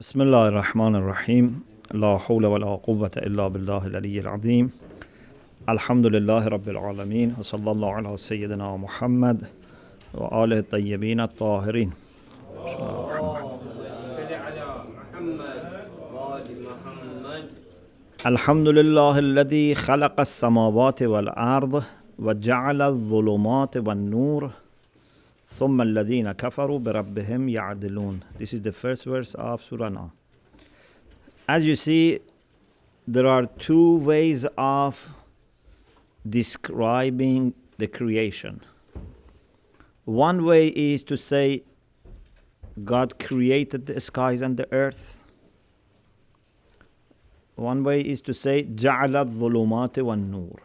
بسم الله الرحمن الرحيم لا حول ولا قوة إلا بالله العلي العظيم الحمد لله رب العالمين وصلى الله على سيدنا محمد وآله الطيبين الطاهرين. الحمد لله الذي خلق السماوات والأرض وجعل الظلمات والنور ثم الذين كفروا بربهم يعدلون. This is the first verse of Surah Now. As you see, there are two ways of describing the creation. One way is to say God created the skies and the earth. One way is to say جعل الظلمات والنور.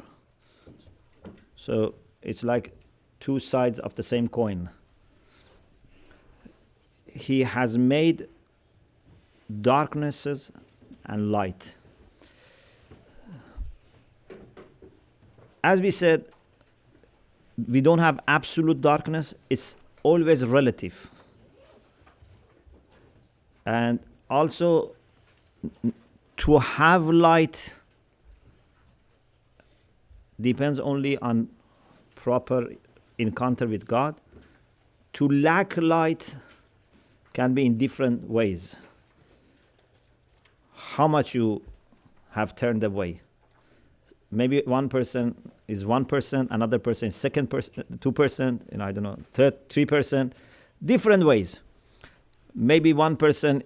So it's like two sides of the same coin. He has made darknesses and light. As we said, we don't have absolute darkness, it's always relative. And also, to have light depends only on proper encounter with God. To lack light can be in different ways. How much you have turned away. Maybe one person is 1%, another person is 2%, I don't know, 3%. Different ways. Maybe one person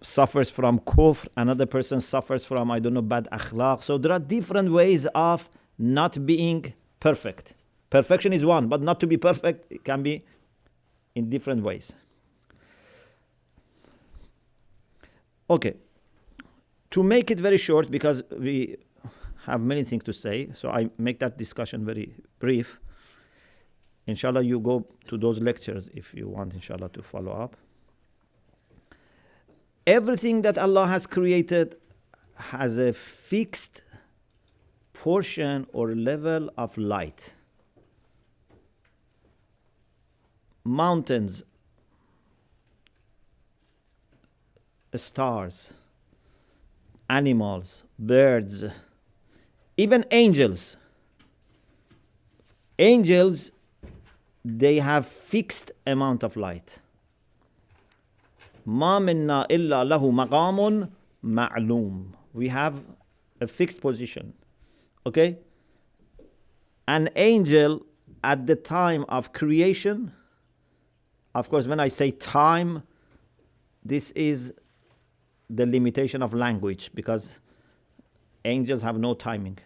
suffers from kufr, another person suffers from, bad akhlaq. So there are different ways of not being perfect. Perfection is one, but not to be perfect, it can be in different ways. Okay. To make it very short, because we have many things to say, so I make that discussion very brief. Inshallah, you go to those lectures if you want, inshallah, to follow up. Everything that Allah has created has a fixed portion or level of light. Mountains, stars, animals, birds, even angels. Angels, they have fixed amount of light. ما منا إلا له مقام معلوم. We have a fixed position. Okay? An angel at the time of creation, of course, when I say time, this is the limitation of language, because angels have no timing.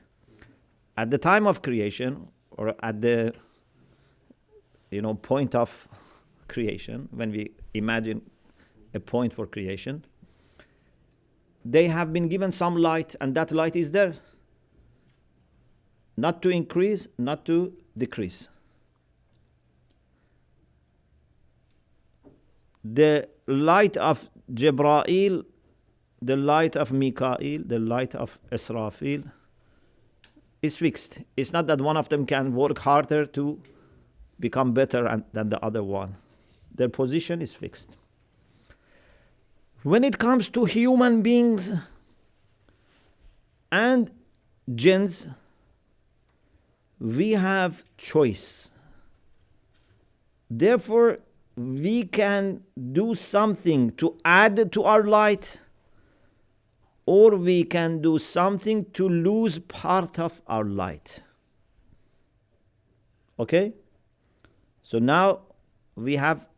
At the time of creation, or at the point of creation, when we imagine a point for creation, they have been given some light, and that light is there. Not to increase, not to decrease. The light of Jibreel, the light of Mikael, the light of Israfil is fixed. It's not that one of them can work harder to become better than the other one. Their position is fixed. When it comes to human beings and jinns, we have choice. Therefore, we can do something to add to our light, or we can do something to lose part of our light. Okay? So now we have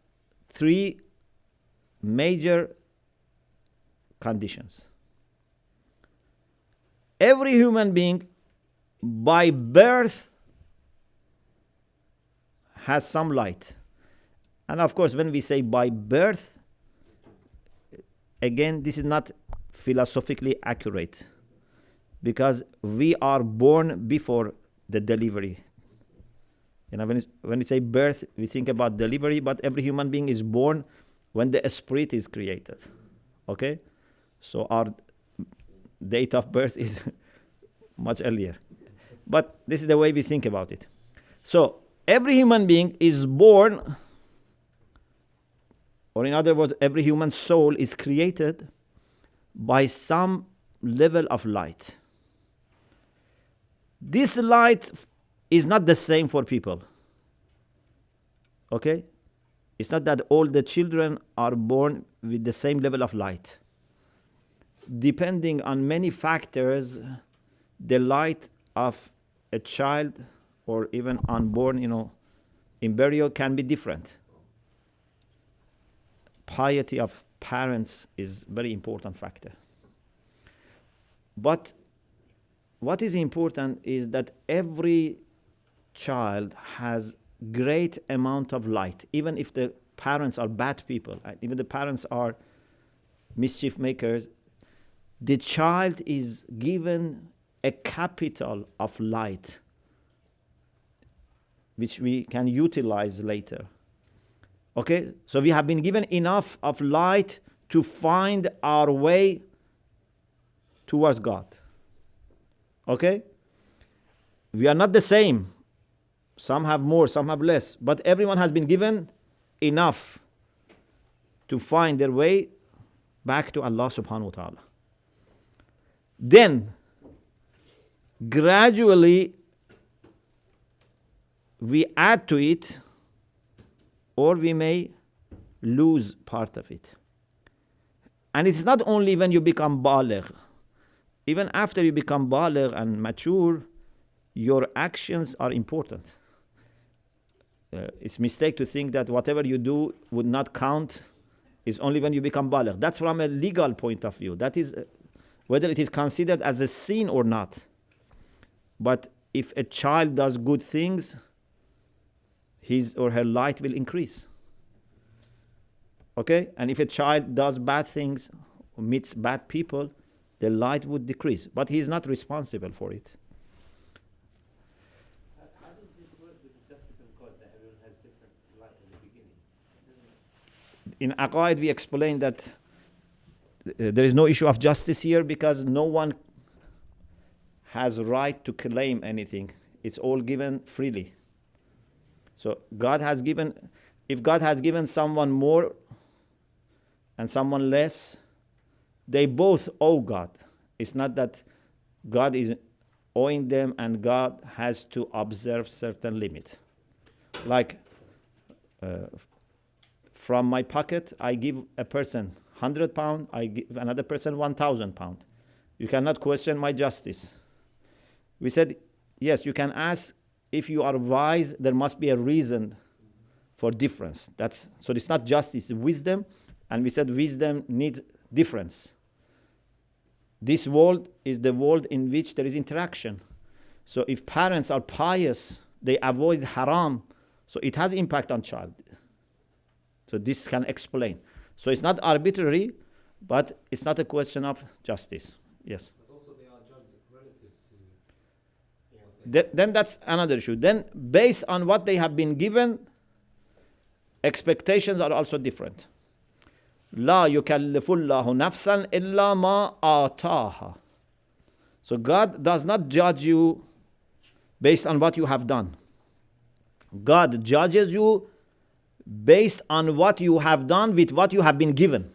three major conditions. Every human being by birth has some light. And of course, when we say by birth, again, this is not philosophically accurate, because we are born before the delivery. When we say birth, we think about delivery, but every human being is born when the spirit is created. Okay? So our date of birth is much earlier. But this is the way we think about it. So every human being is born, or in other words, every human soul is created by some level of light. This light is not the same for people. Okay? It's not that all the children are born with the same level of light. Depending on many factors, the light of a child or even unborn, embryo can be different. Piety of parents is a very important factor. But what is important is that every child has great amount of light, even if the parents are bad people, even the parents are mischief makers, the child is given a capital of light which we can utilize later. Okay, so we have been given enough of light to find our way towards God. Okay? We are not the same. Some have more, some have less. But everyone has been given enough to find their way back to Allah subhanahu wa ta'ala. Then, gradually, we add to it, or we may lose part of it. And it's not only when you become baligh. Even after you become baligh and mature, your actions are important. It's a mistake to think that whatever you do would not count. It's only when you become baligh. That's from a legal point of view. That is whether it is considered as a sin or not. But if a child does good things, his or her light will increase. Okay? And if a child does bad things, or meets bad people, the light would decrease. But he is not responsible for it. How does this work with the justice of God, that everyone has different light in the beginning? In Aqaid, we explain that there is no issue of justice here because no one has right to claim anything. It's all given freely. So God has given, if God has given someone more and someone less, they both owe God. It's not that God is owing them and God has to observe certain limit. Like from my pocket, I give a person £100, I give another person £1,000. You cannot question my justice. We said, yes, you can ask if you are wise, there must be a reason for difference. So it's not justice, it's wisdom. And we said wisdom needs difference. This world is the world in which there is interaction. So if parents are pious, they avoid haram, so it has impact on child. So this can explain. So it's not arbitrary, but it's not a question of justice. Yes. But also they are judged relative to Then that's another issue. Then based on what they have been given, expectations are also different. لا يكلف الله نفسا إلا ما آتاها. So God does not judge you based on what you have done. God judges you based on what you have done with what you have been given.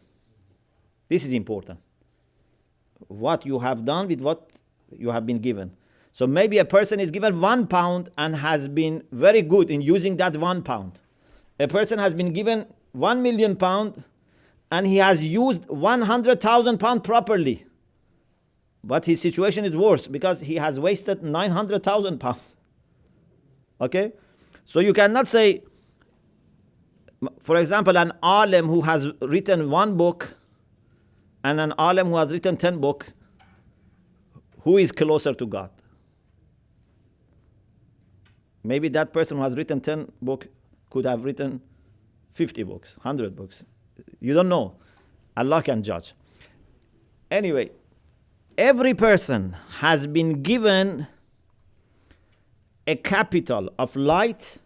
This is important. What you have done with what you have been given. So maybe a person is given £1 and has been very good in using that £1. A person has been given £1 million and he has used £100,000 properly. But his situation is worse because he has wasted £900,000. Okay? So you cannot say, for example, an alim who has written one book and an alim who has written 10 books, who is closer to God? Maybe that person who has written 10 books could have written 50 books, 100 books. You don't know. Allah can judge. Anyway, every person has been given a capital of light,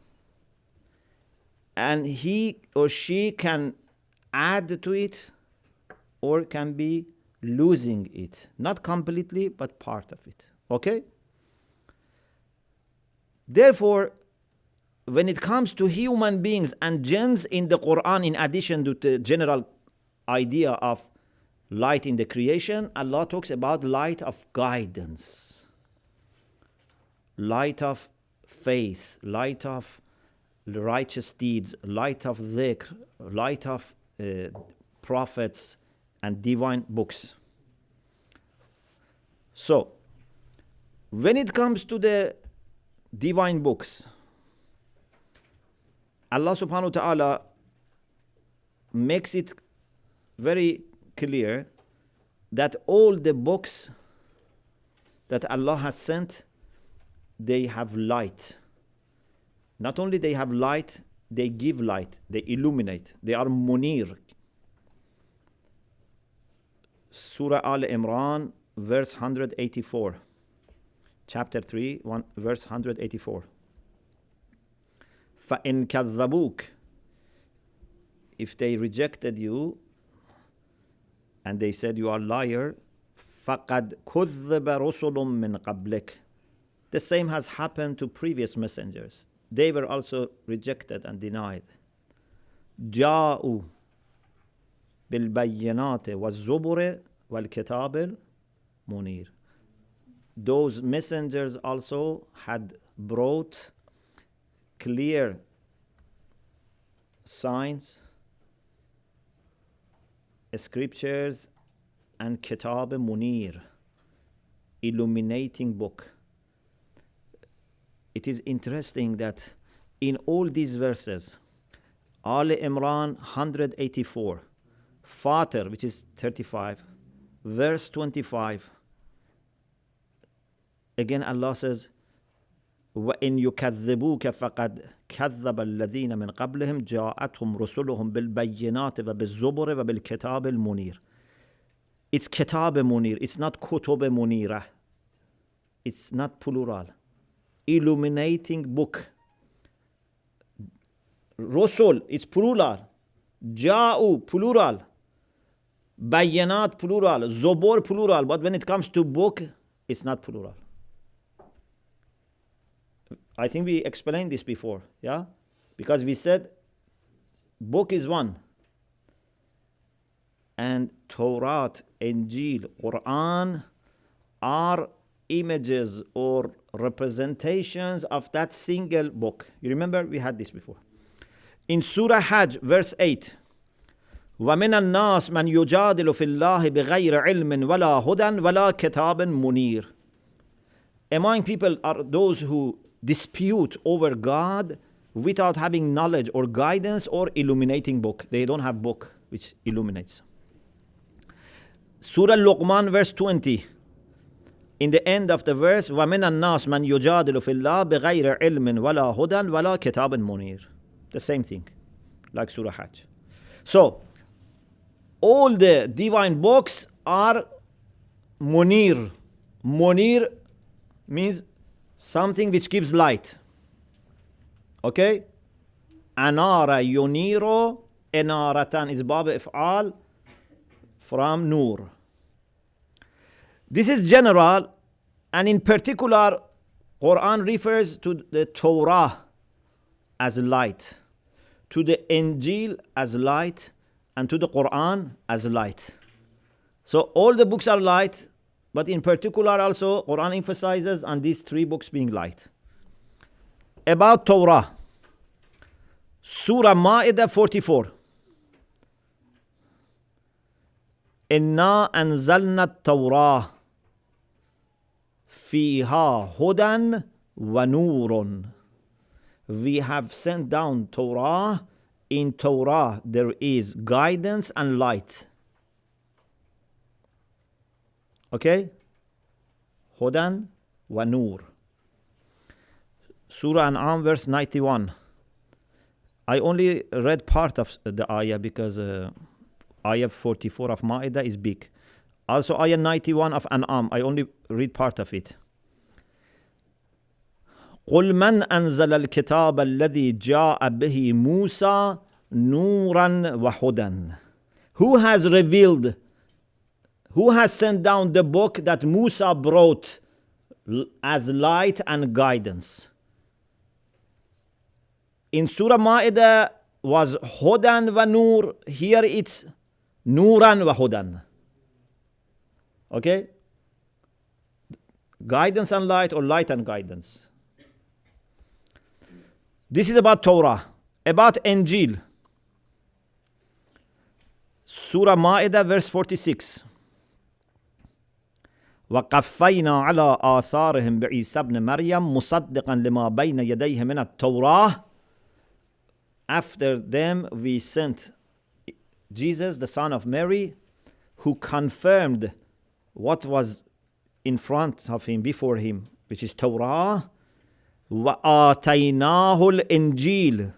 and he or she can add to it or can be losing it. Not completely, but part of it. Okay? Therefore, when it comes to human beings and jinns in the Quran, in addition to the general idea of light in the creation. Allah talks about light of guidance, light of faith, light of righteous deeds, light of dhikr, light of prophets and divine books. So, when it comes to the divine books, Allah subhanahu wa ta'ala makes it very clear that all the books that Allah has sent, they have light. Not only they have light, they give light, they illuminate, they are munir. Surah Al-Imran, verse 184. Chapter 3, verse 184. فَإِن كَذَّبُوكَ, if they rejected you and they said you are liar, فَقَدْ كُذِّبَ رُسُلٌ مِّن قَبْلِكَ, the same has happened to previous messengers. They were also rejected and denied. جاءوا بالبينات والزبر والكتاب المنير. Those messengers also had brought clear signs, scriptures, and Kitab Munir, illuminating book. It is interesting that in all these verses, Ali Imran 184, Fatir, which is 35, verse 25, again Allah says, وَإِن يُكَذِّبُوكَ فَقَدْ كَذَّبَ الَّذِينَ مِنْ قَبْلِهِمْ جَاءَتْهُمْ رُسُلُهُمْ بِالْبَيِّنَاتِ وَبِالزُّبُرِ وَبِالْكِتَابِ الْمُنِيرِ. It's Kitab Munir, it's not Kutub Munira. It's not plural. Illuminating book. Rusul, it's plural. Ja'u, plural. Bayyanat, plural. Zobor, plural. But when it comes to book, it's not plural. I think we explained this before, yeah? Because we said book is one. And Torah, Injil, Quran are images or representations of that single book. You remember we had this before. In Surah Hajj, verse 8, وَمِنَ النَّاسِ مَنْ يُجَادِلُ فِي اللَّهِ بِغَيْرِ عِلْمٍ وَلَا هُدًى وَلَا كِتَابٍ مُنِيرٍ. Among people are those who dispute over God without having knowledge or guidance or illuminating book. They don't have book which illuminates. Surah Luqman, verse 20. In the end of the verse, وَمِنَ النَّاسِ مَنْ يُجَادِلُ فِي اللَّهِ بِغَيْرِ عِلْمٍ وَلَا هُدًى وَلَا كِتَابٍ مُنِيرٍ. The same thing, like Surah Hajj. So, all the divine books are munir. Munir means something which gives light. Okay? Anara yuniro enaratan is bab if'al from nur. This is general, and in particular, Quran refers to the Torah as light, to the Injil as light, and to the Quran as light. So all the books are light, but in particular also Quran emphasizes on these three books being light. About Torah, Surah Ma'idah 44. Inna anzalna Torah fiha hudan wa nurun. We have sent down Torah. In Torah there is guidance and light. Okay? Hudan wa nur. Surah An'am verse 91. I only read part of the ayah because ayah 44 of Ma'idah is big. Also ayah 91 of An'am, I only read part of it. قُلْ مَنْ أَنزَلَ الْكِتَابَ الَّذِي جَاءَ بِهِ مُوسَى نُورًا وَهُدًى. Who has revealed, who has sent down the book that Musa brought as light and guidance? In Surah Ma'idah was Hudan wa Nur. Here it's Nuran wa Hudan. Okay? Guidance and light, or light and guidance. This is about Torah. About Injil. Surah Ma'idah, verse 46. وقفينا على آثارهم بعيسى ابن مريم مصدقا لما بين يديه من التوراة. After them we sent Jesus, the son of Mary, who confirmed what was in front of him, before him, which is Torah. وآتيناه الإنجيل.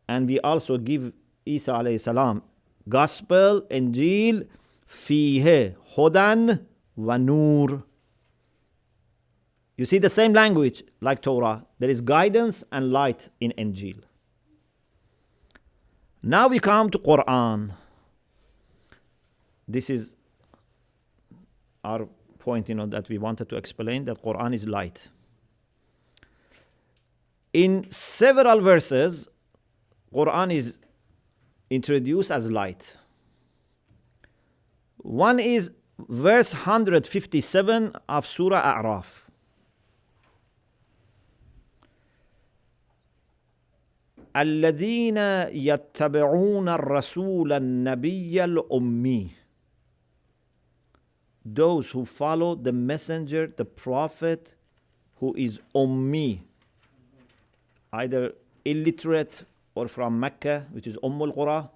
And we also give Isa alayhi salam gospel, Injil, فيه هدى ونور. You see the same language like Torah. There is guidance and light in Injil. Now we come to Quran. This is our point, that we wanted to explain, that Quran is light. In several verses, Quran is introduced as light. One is verse 157 of Surah A'raf. الذين يتبعون الرسول النبي الأمي. Those who follow the messenger, the prophet, who is Ummi, either illiterate or from Mecca, which is al-Qura.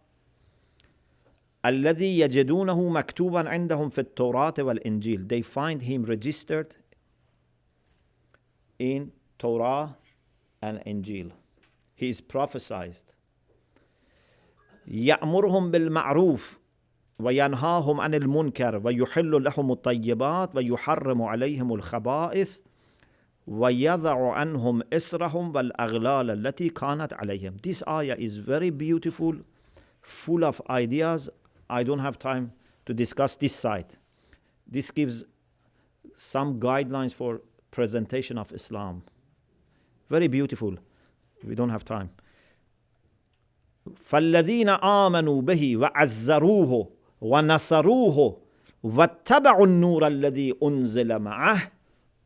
الذي يجدونه مكتوبا عندهم في التوراة والإنجيل. They find him registered in Torah and Injil. He is prophesied. يأمرهم بالمعروف وينهاهم عن المنكر ويحل لهم الطيبات ويحرم عليهم الخبائث وَيَضَعُ عَنْهُمْ إِسْرَهُمْ وَالْأَغْلَالَ الَّتِي كَانَتْ عَلَيْهِمْ. This ayah is very beautiful, full of ideas. I don't have time to discuss this side. This gives some guidelines for presentation of Islam. Very beautiful. We don't have time. فَالَّذِينَ آمَنُوا بِهِ وَعَزَّرُوهُ وَنَصَرُوهُ وَاتَّبَعُوا النُّورَ الَّذِي أُنزِلَ مَعَهُ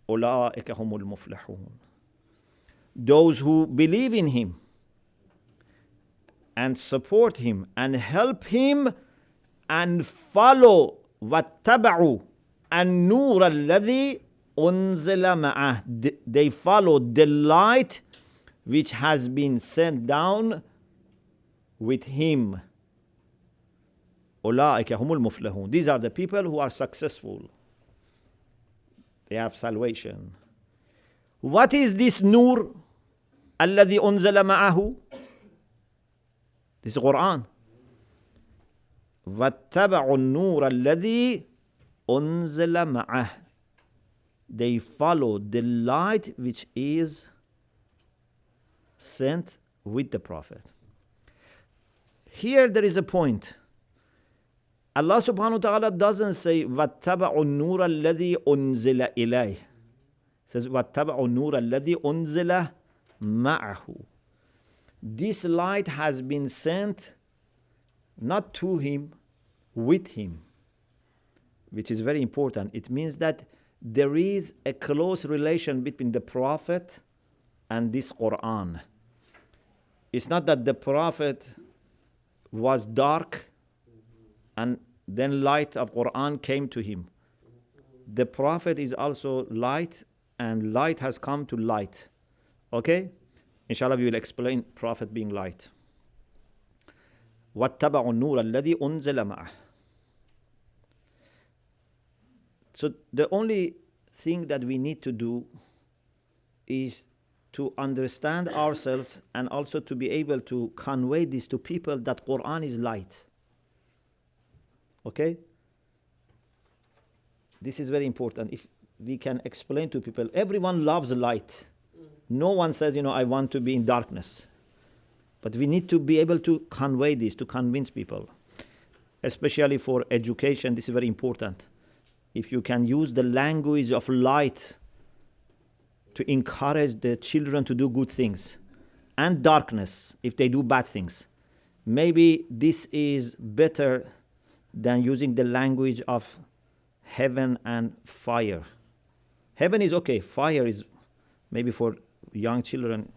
أولئك هم المفلحون. Those who believe in him and support him and help him and follow واتبعوا النور الذي أنزل معه. They follow the light which has been sent down with him. أولئك هم المفلحون. These are the people who are successful. They have salvation. What is this nur الذي أنزل معه? This is Quran. واتبعوا النور الذي أنزل معه. They follow the light which is sent with the Prophet. Here there is a point. Allah subhanahu wa ta'ala doesn't say وَاتَّبَعُوا النُّورَ الَّذِي أُنزِلَ إِلَيْهِ. It says وَاتَّبَعُوا النُّورَ الَّذِي أُنزِلَ مَعَهُ. This light has been sent not to him, with him, which is very important. It means that there is a close relation between the Prophet and this Quran. It's not that the Prophet was dark and then light of Quran came to him. The Prophet is also light, and light has come to light. Okay? Inshallah, we will explain Prophet being light. وَاتَّبَعُوا النُّورَ الَّذِي أُنزِلَ مَعَهُ. So the only thing that we need to do is to understand ourselves and also to be able to convey this to people that Quran is light. Okay? This is very important. If we can explain to people, everyone loves light. No one says, I want to be in darkness. But we need to be able to convey this, to convince people. Especially for education, this is very important. If you can use the language of light to encourage the children to do good things, and darkness if they do bad things, maybe this is better than using the language of heaven and fire. Heaven is okay, fire is maybe for young children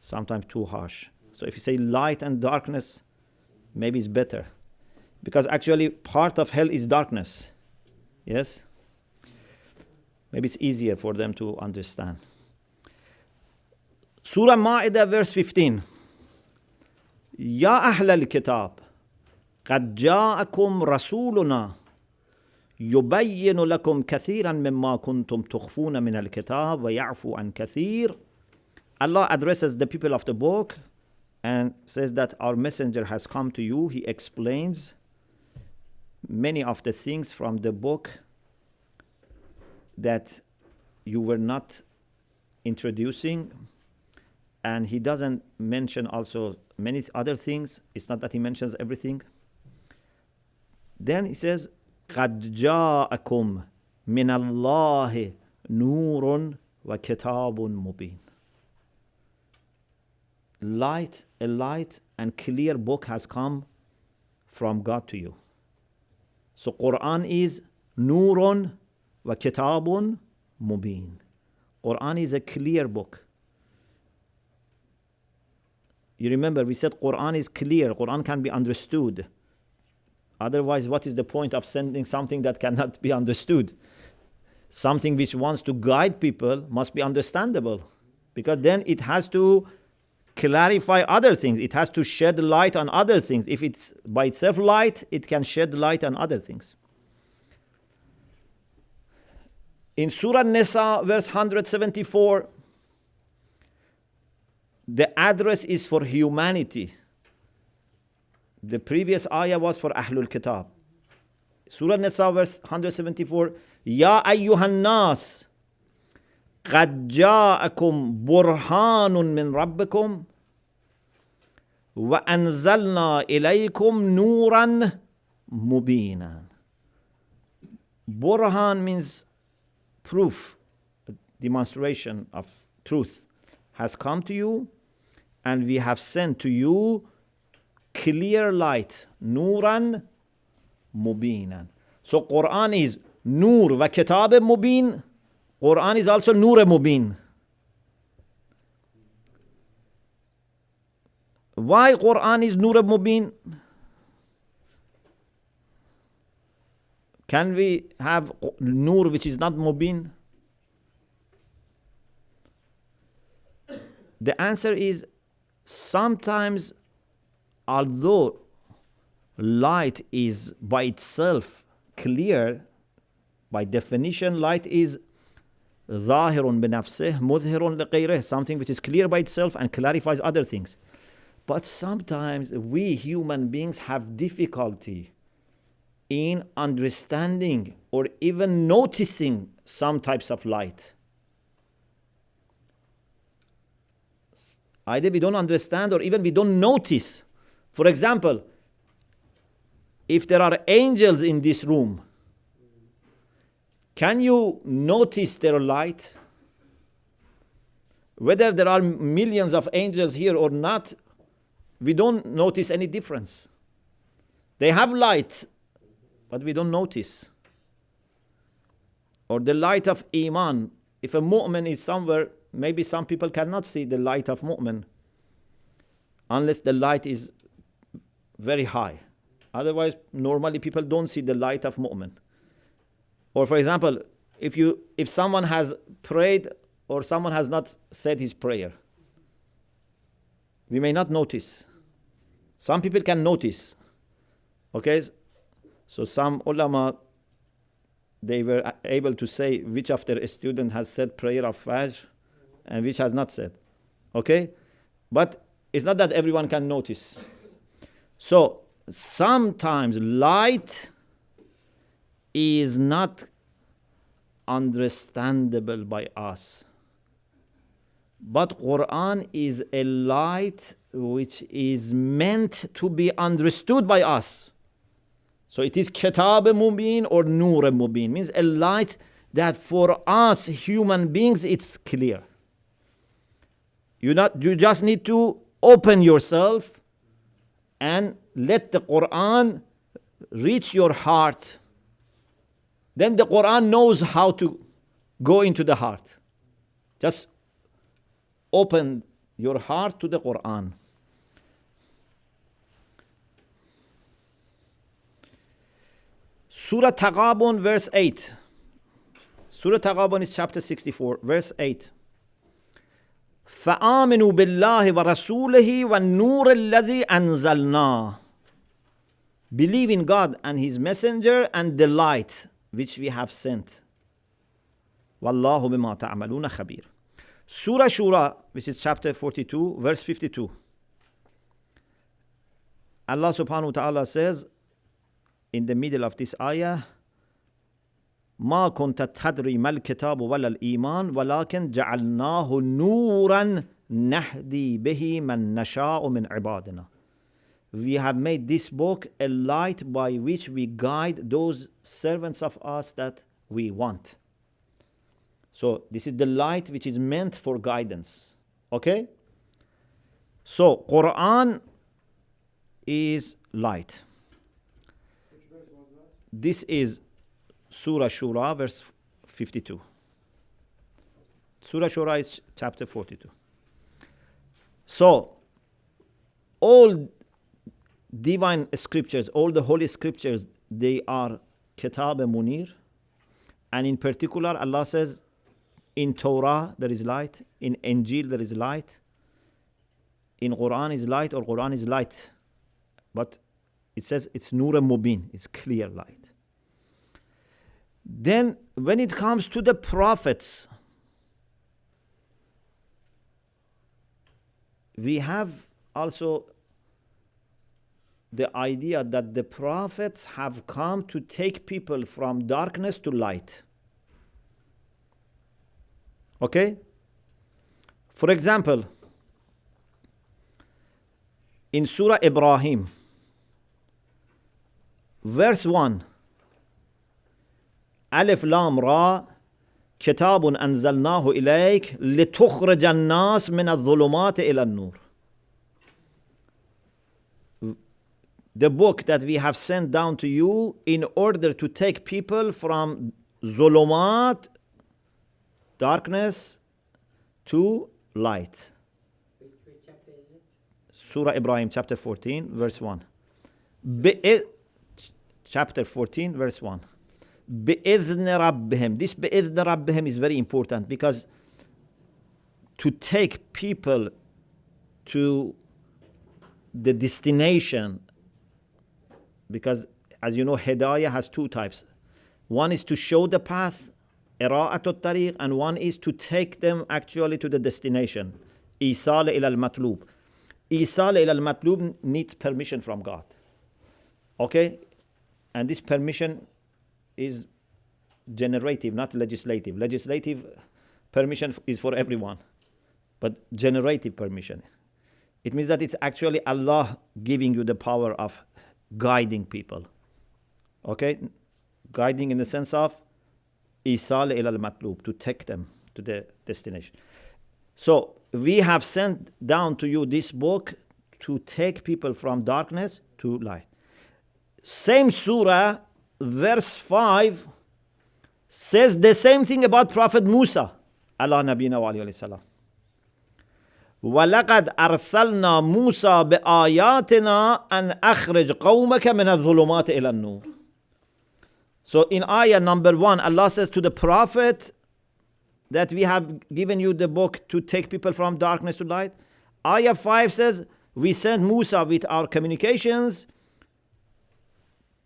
sometimes too harsh. So if you say light and darkness, maybe it's better. Because actually part of hell is darkness. Yes? Maybe it's easier for them to understand. Surah Ma'idah verse 15. Ya ahl al-kitab, قد جاءكم رسولنا يبين لكم كثيرا مما كنتم تخفون من الكتاب ويعفو عن كثير. Allah addresses the people of the book and says that our messenger has come to you. He explains many of the things from the book that you were not introducing, and he doesn't mention also many other things. It's not that he mentions everything. Then he says قد جاءكم من الله نور وكتاب مبين. A light and clear book has come from God to you. So Quran is nurun wa kitabun mubin. Quran is a clear book. You remember we said Quran is clear. Quran can be understood. Otherwise, what is the point of sending something that cannot be understood? Something which wants to guide people must be understandable, because then it has to clarify other things. It has to shed light on other things. If it's by itself light, it can shed light on other things. In Surah Nisa, verse 174, the address is for humanity. The previous ayah was for Ahlul Kitab. Surah Nisa, verse 174, Ya ayyuhan nas, قد جاءكم برهان من ربكم وأنزلنا إليكم نورا مبينا. Burhan means proof, demonstration of truth has come to you, and we have sent to you clear light, nuran mubinan. So Quran is nur wa kitab mubin. Quran is also nur mubin. Why Quran is nur mubin? Can we have nur which is not mubin? The answer is sometimes, although light is by itself clear, by definition light is ظاهر بنفسه مظهر لغيره, something which is clear by itself and clarifies other things. But sometimes we human beings have difficulty in understanding or even noticing some types of light. Either we don't understand or even we don't notice. For example, if there are angels in this room, can you notice their light? Whether there are millions of angels here or not, we don't notice any difference. They have light, but we don't notice. Or the light of Iman. If a mu'min is somewhere, maybe some people cannot see the light of mu'min unless the light is very high. Otherwise, normally people don't see the light of mu'min. Or for example, if someone has prayed or someone has not said his prayer, we may not notice. Some people can notice. Okay? So some ulama, they were able to say which of their student has said prayer of Fajr and which has not said. Okay? But it's not that everyone can notice. So sometimes light is not understandable by us. But Quran is a light which is meant to be understood by us. So it is kitab mubin or nur mubin, means a light that for us human beings it's clear. You just need to open yourself and let the Quran reach your heart Then the Quran knows how to go into the heart. Just open your heart to the Quran. Surah Taghabun, verse 8. Surah Taghabun is chapter 64, verse 8. فآمنوا بالله ورسوله والنور الذي أنزلناه. Believe in God and His Messenger and the light which we have sent. Wallahu bima ta'amaluna khabir. Surah Shura, which is chapter 42, verse 52. Allah subhanahu wa ta'ala says in the middle of this ayah, ما كنت تدري ما الكتاب ولا الإيمان ولكن جعلناه نورا نهدي به من نشاء من عبادنا. We have made this book a light by which we guide those servants of us that we want. So this is the light which is meant for guidance. Okay? So Quran is light. Which verse was that? This is Surah Shura, verse 52. Surah Shura is chapter 42. So, all divine scriptures, all the holy scriptures, they are Kitab Munir. And in particular, Allah says, in Torah there is light, in Injil there is light, in Quran is light, or Quran is light. But it says it's Nur Mubin, it's clear light. Then when it comes to the prophets, we have also the idea that the prophets have come to take people from darkness to light. Okay? For example, in Surah Ibrahim, verse 1, ألف لام را كتاب أنزلناه إليك لتخرج الناس من الظلمات إلى النور. The book that we have sent down to you in order to take people from zulumat, darkness, to light. Which chapter is it? Surah Ibrahim, chapter 14, verse 1. Chapter 14, verse 1. بِإِذْنِ رَبِّهِمْ. This بِإِذْنِ رَبِّهِمْ is very important because to take people to the destination, because as you know, Hidayah has two types. One is to show the path, إِرَاءَةُ الطَّرِيقِ, and one is to take them actually to the destination. إِيصَالِ إِلَى الْمَطْلُوبِ. إِيصَالِ إِلَى الْمَطْلُوبِ needs permission from God. Okay? And this permission is generative, not legislative. Legislative permission is for everyone, but generative permission. It means that it's actually Allah giving you the power of guiding people. Okay? Guiding in the sense of isal ila al-matlub, to take them to the destination. So we have sent down to you this book to take people from darkness to light. Same surah, verse 5 says the same thing about Prophet Musa, ala nabina wa alayhi salam. وَلَقَدْ أَرْسَلْنَا مُوسَى بِآيَاتِنَا أَنْ أَخْرِجْ قَوْمَكَ مِنَ الظُّلُمَاتِ إِلَى النُّورِ. So in ayah number 1, Allah says to the Prophet that we have given you the book to take people from darkness to light. Ayah 5 says, we sent Musa with our communications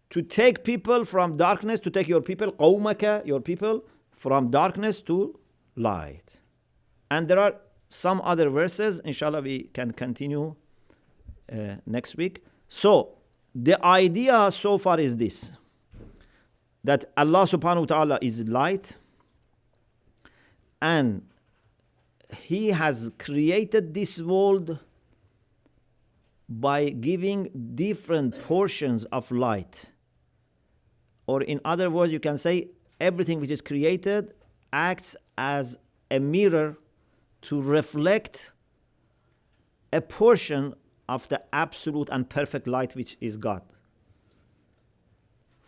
to take people from darkness, to take your people, قَوْمَكَ, your people, from darkness to light. And there are some other verses, inshallah we can continue next week. So, the idea so far is this, that Allah subhanahu wa ta'ala is light, and He has created this world by giving different portions of light. Or in other words, you can say everything which is created acts as a mirror to reflect a portion of the absolute and perfect light which is God.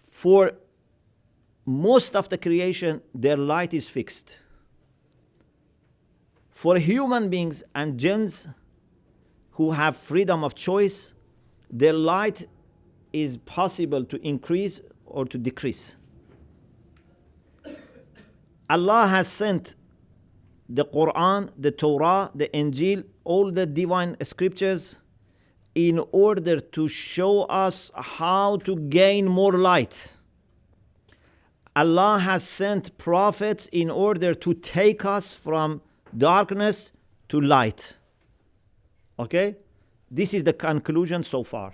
For most of the creation, their light is fixed. For human beings and jinns who have freedom of choice, their light is possible to increase or to decrease. Allah has sent the Quran, the Torah, the Injil, all the divine scriptures in order to show us how to gain more light. Allah has sent prophets in order to take us from darkness to light. Okay? This is the conclusion so far.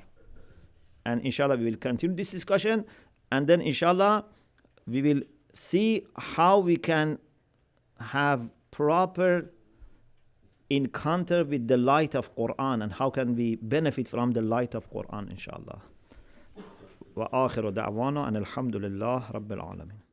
And inshallah we will continue this discussion, and then inshallah we will see how we can have proper encounter with the light of Quran and how can we benefit from the light of Quran inshallah. Wa akhiru da'wana and alhamdulillah rabbil alamin.